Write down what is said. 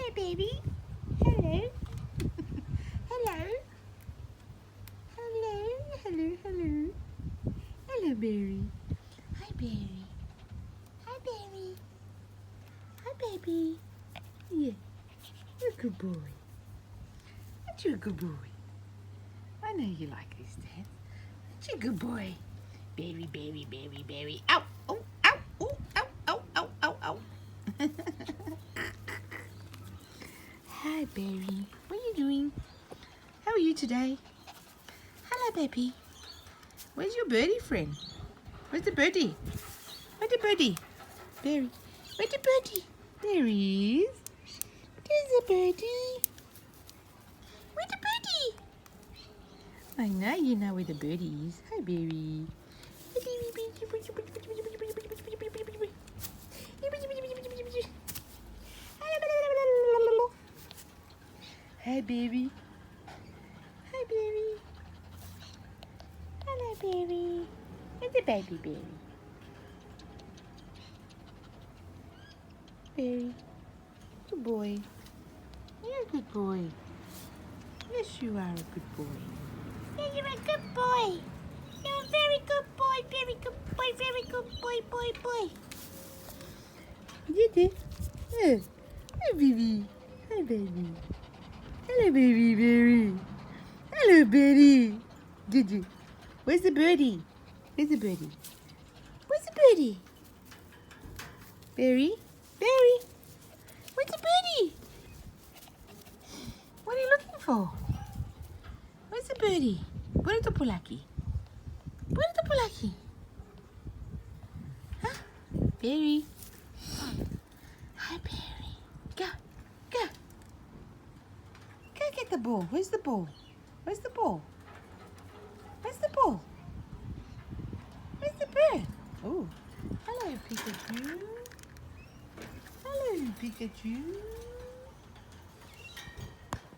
Hi, baby. Hello. Hello. Hello. Hello. Hello. Hello, Berry. Hi, Berry. Hi, Berry. Hi, baby. Yeah. You're a good boy. Aren't you a good boy? I know you like this dance. Aren't you a good boy? Berry, berry, berry, berry. Ow! Oh! Ow! Oh! Ow! Ow! Ow! Ow! Ow! Hi, Berry. What are you doing? How are you today? Hello, baby. Where's your birdie friend? Where's the birdie? Where's the birdie? Berry. Where's the birdie? There he is. There's a birdie. Where's the birdie? I know you know where the birdie is. Hi, Berry. Hi, baby. Hi, baby. Hello, baby. It's a baby berry. Berry. Good boy. You're a good boy. Yes, you are a good boy. Yeah, you're a good boy. You're a very good boy. Very good boy. Very good boy. You did. Yeah. Hi, baby. Hi, baby. Hello, baby, berry. Hello, birdie. Did you? Where's the birdie? Where's the birdie? Where's the birdie? Berry? Berry? Where's the birdie? What are you looking for? Where's the birdie? Where's the pulaki? Where's the pulaki? Huh? Berry? Hi, Berry. Go. Go. Go get the ball. Where's the ball? Where's the ball? Where's the ball? Where's the bird? Oh, hello, Pikachu. Hello, Pikachu.